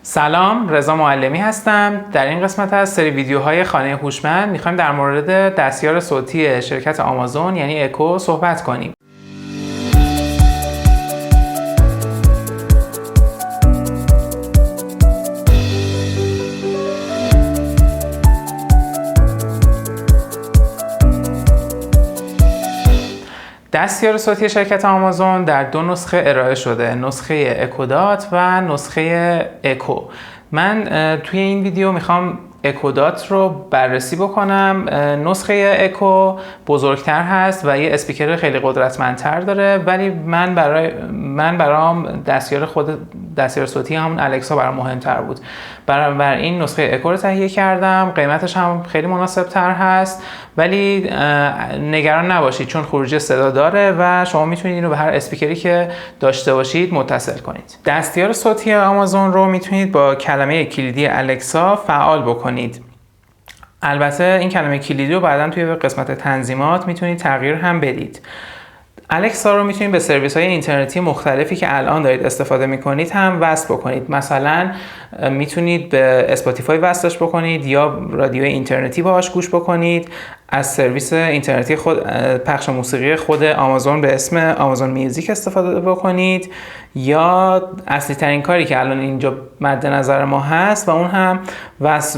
سلام، رضا معلمی هستم. در این قسمت از سری ویدیوهای خانه هوشمند میخوایم در مورد دستیار صوتی شرکت آمازون یعنی اکو صحبت کنیم. دستیار صوتی شرکت آمازون در دو نسخه ارائه شده، نسخه اکودات و نسخه اکو. من توی این ویدیو میخوام اکودات رو بررسی بکنم. نسخه اکو بزرگتر هست و یه اسپیکر خیلی قدرتمندتر داره، ولی من برام دستیار صوتی همون الکسا برام مهمتر بود. برای این نسخه اکو رو تهیه کردم. قیمتش هم خیلی مناسب تر هست، ولی نگران نباشید چون خروجی صدا داره و شما میتونید اینو به هر اسپیکری که داشته باشید متصل کنید. دستیار صوتی آمازون رو میتونید با کلمه کلیدی الکسا فعال بکنید. البته این کلمه کلیدی رو بعداً توی قسمت تنظیمات میتونید تغییر هم بدید. الکسا رو میتونید به سرویس های اینترنتی مختلفی که الان دارید استفاده میکنید هم وصل بکنید. مثلا میتونید به اسپاتیفای وصلش بکنید یا رادیو اینترنتی باهاش گوش بکنید. از سرویس اینترنتی پخش موسیقی خود آمازون به اسم آمازون میوزیک استفاده بکنید، یا اصلی ترین کاری که الان اینجا مد نظر ما هست و اون هم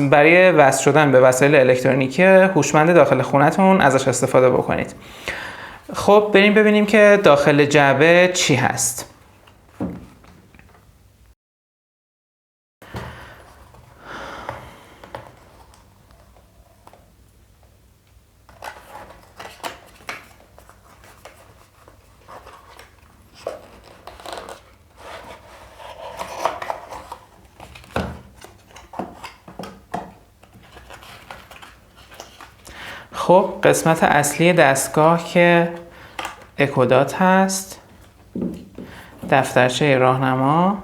برای وصل شدن به وسایل الکترونیکی هوشمند داخل خونتون ازش استفاده بکنید. خب بریم ببینیم که داخل جعبه چی هست. خب قسمت اصلی دستگاه که اکودات هست، دفترچه راهنما،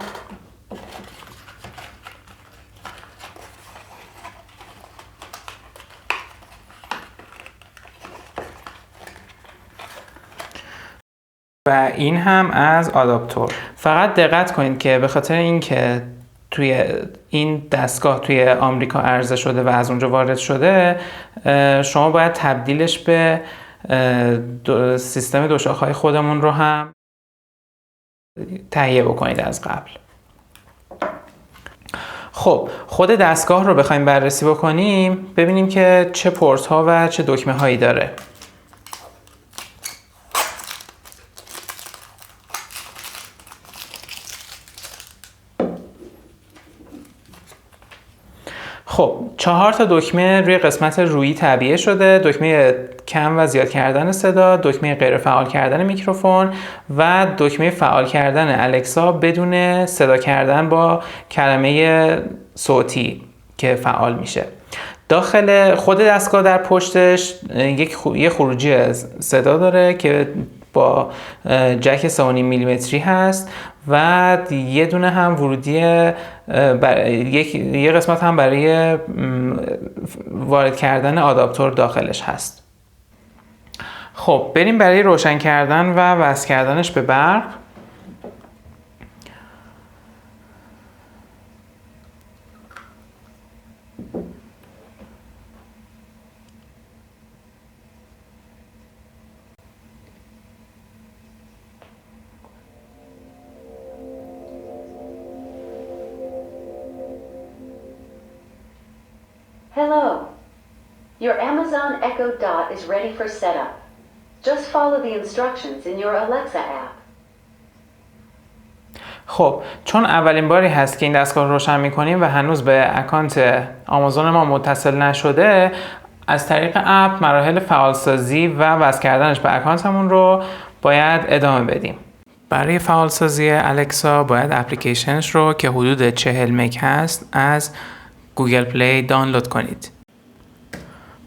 و این هم از آداپتور. فقط دقت کنید که به خاطر اینکه توی این دستگاه توی آمریکا عرضه شده و از اونجا وارد شده، شما باید تبدیلش به سیستم دوشاخه‌های خودمون رو هم تهیه بکنید از قبل. خب خود دستگاه رو بخوایم بررسی بکنیم، ببینیم که چه پورت ها و چه دکمه هایی داره. خب 4 تا دکمه روی قسمت رویی تعبیه شده: دکمه کم و زیاد کردن صدا، دکمه غیر فعال کردن میکروفون و دکمه فعال کردن الکسا بدون صدا کردن با کلمه صوتی که فعال میشه. داخل خود دستگاه در پشتش یک خروجی صدا داره که با جک 3.5 میلیمتری هست و یه دونه هم ورودی یه قسمت هم برای وارد کردن آداپتور داخلش هست. خب بریم برای روشن کردن و وصل کردنش به برق. Hello. Your Amazon Echo Dot is ready for setup. Just follow the instructions in your Alexa app. خب چون اولین باری هست که این دستگاه رو روشن می‌کنیم و هنوز به اکانت آمازون ما متصل نشده، از طریق اپ مراحل فعالسازی و وصل کردنش به اکانتمون رو باید ادامه بدیم. برای فعالسازی الکسا باید اپلیکیشنش رو که حدود 40 مگ هست از گوگل پلی دانلود کنید.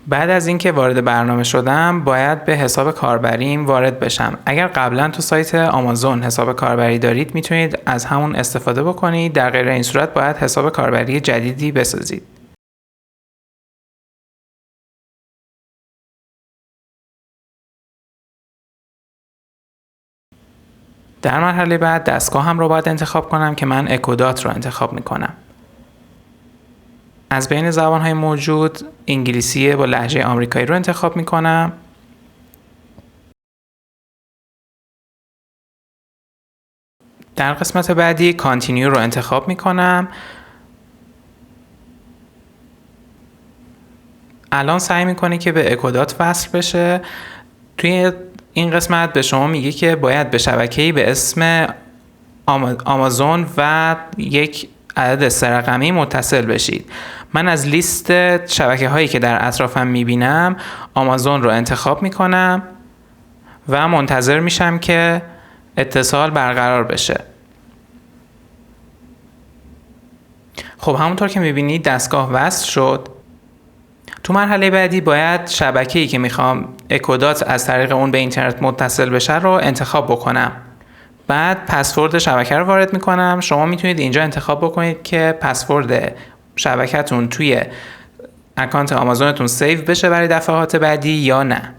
بعد از اینکه وارد برنامه شدم باید به حساب کاربریم وارد بشم. اگر قبلا تو سایت آمازون حساب کاربری دارید میتونید از همون استفاده بکنید. در غیر این صورت باید حساب کاربری جدیدی بسازید. در مرحله بعد دستگاه هم رو باید انتخاب کنم که من اکودات رو انتخاب میکنم. از بین زبان‌های موجود انگلیسی با لهجه آمریکایی رو انتخاب می‌کنم. در قسمت بعدی کانتینیو رو انتخاب می‌کنم. الان سعی می‌کنه که به اکودات وصل بشه. توی این قسمت به شما میگه که باید به شبکه‌ای به اسم آمازون و یک عدد 3 رقمی متصل بشید. من از لیست شبکه هایی که در اطرافم میبینم آمازون رو انتخاب میکنم و منتظر میشم که اتصال برقرار بشه. خب همونطور که میبینید دستگاه وصل شد. تو مرحله بعدی باید شبکه‌ای که میخوام اکودات از طریق اون به اینترنت متصل بشه رو انتخاب بکنم. بعد پسورد شبکه رو وارد میکنم. شما میتونید اینجا انتخاب بکنید که پسورد شبکه‌تون توی اکانت آمازونتون سیو بشه برای دفعات بعدی یا نه.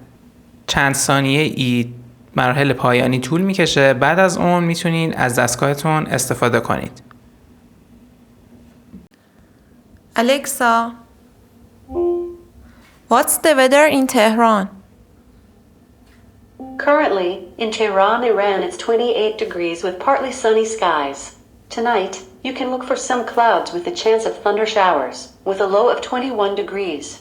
چند ثانیه ای مراحل پایانی طول میکشه. بعد از اون میتونید از دستگاهتون استفاده کنید. Alexa, what's the weather in Tehran? Currently, in Tehran, Iran, it's 28 degrees with partly sunny skies. Tonight, you can look for some clouds with a chance of thunder showers, with a low of 21 degrees.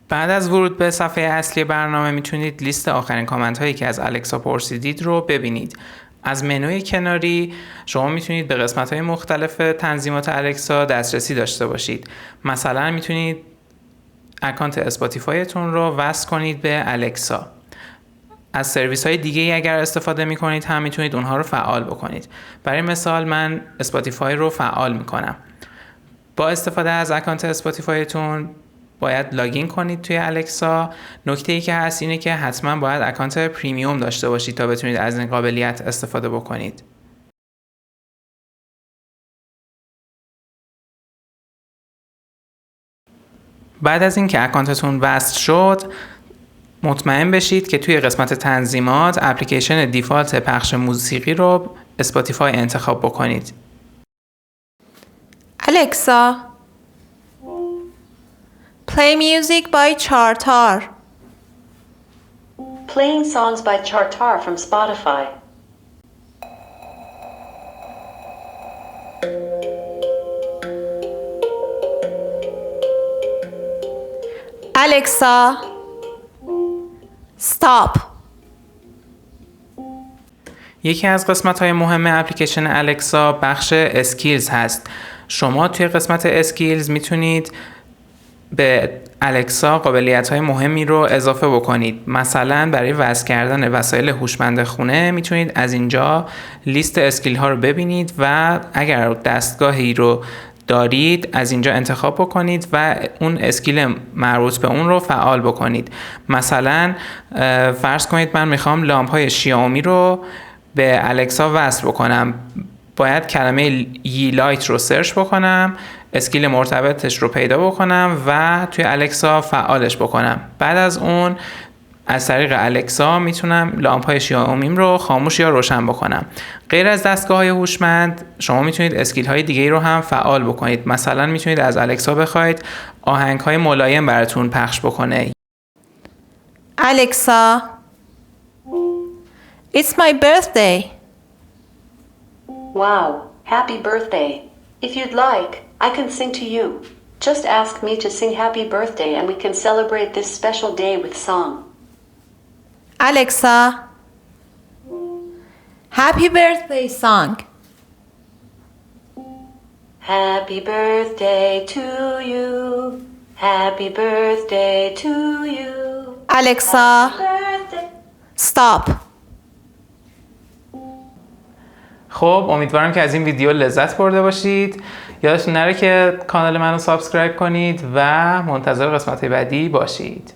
بعد از ورود به صفحه اصلی برنامه میتونید لیست آخرین کامنت هایی که از الکسا پرسیدید رو ببینید. از منوی کناری شما میتونید به قسمت های مختلف تنظیمات الکسا دسترسی داشته باشید. مثلا میتونید اکانت اسپاتیفایتون رو وصل کنید به الکسا. از سرویس های دیگه اگر استفاده میکنید هم میتونید اونها رو فعال بکنید. برای مثال من اسپاتیفای رو فعال میکنم. با استفاده از اکانت اسپاتیفایتون باید لاگین کنید توی الکسا. نکته ای که هست اینه که حتما باید اکانت پریمیوم داشته باشید تا بتونید از این قابلیت استفاده بکنید. بعد از اینکه اکانتتون وصل شد مطمئن بشید که توی قسمت تنظیمات اپلیکیشن دیفالت پخش موسیقی رو اسپاتیفای انتخاب بکنید. Alexa, play music by Chartar. Playing songs by Chartar from Spotify. Alexa, stop. یکی از قسمت‌های مهم اپلیکیشن الکسا بخش اسکیلز هست. شما توی قسمت اسکیلز میتونید به الکسا قابلیت‌های مهمی رو اضافه بکنید. مثلا برای وصل کردن وسایل هوشمند خونه میتونید از اینجا لیست اسکیل ها رو ببینید و اگر دستگاهی رو دارید از اینجا انتخاب بکنید و اون اسکیل مربوط به اون رو فعال بکنید. مثلا فرض کنید من میخوام لامپ های شیائومی رو به الکسا وصل بکنم. باید کلمه یی لایت رو سرچ بکنم، اسکیل مرتبطش رو پیدا بکنم و توی الکسا فعالش بکنم. بعد از اون از طریق الکسا میتونم لامپ های شیائومیم رو خاموش یا روشن بکنم. غیر از دستگاه های هوشمند شما میتونید اسکیل های دیگه رو هم فعال بکنید. مثلا میتونید از الکسا بخواید آهنگ های ملایم براتون پخش بکنه. Alexa, it's my birthday. Wow, happy birthday. If you'd like, I can sing to you. Just ask me to sing happy birthday and we can celebrate this special day with song. Alexa, happy birthday song. Happy birthday to you. Happy birthday to you. Alexa, Birthday. stop. خب امیدوارم که از این ویدیو لذت برده باشید. یادتون نره که کانال منو سابسکرایب کنید و منتظر قسمت بعدی باشید.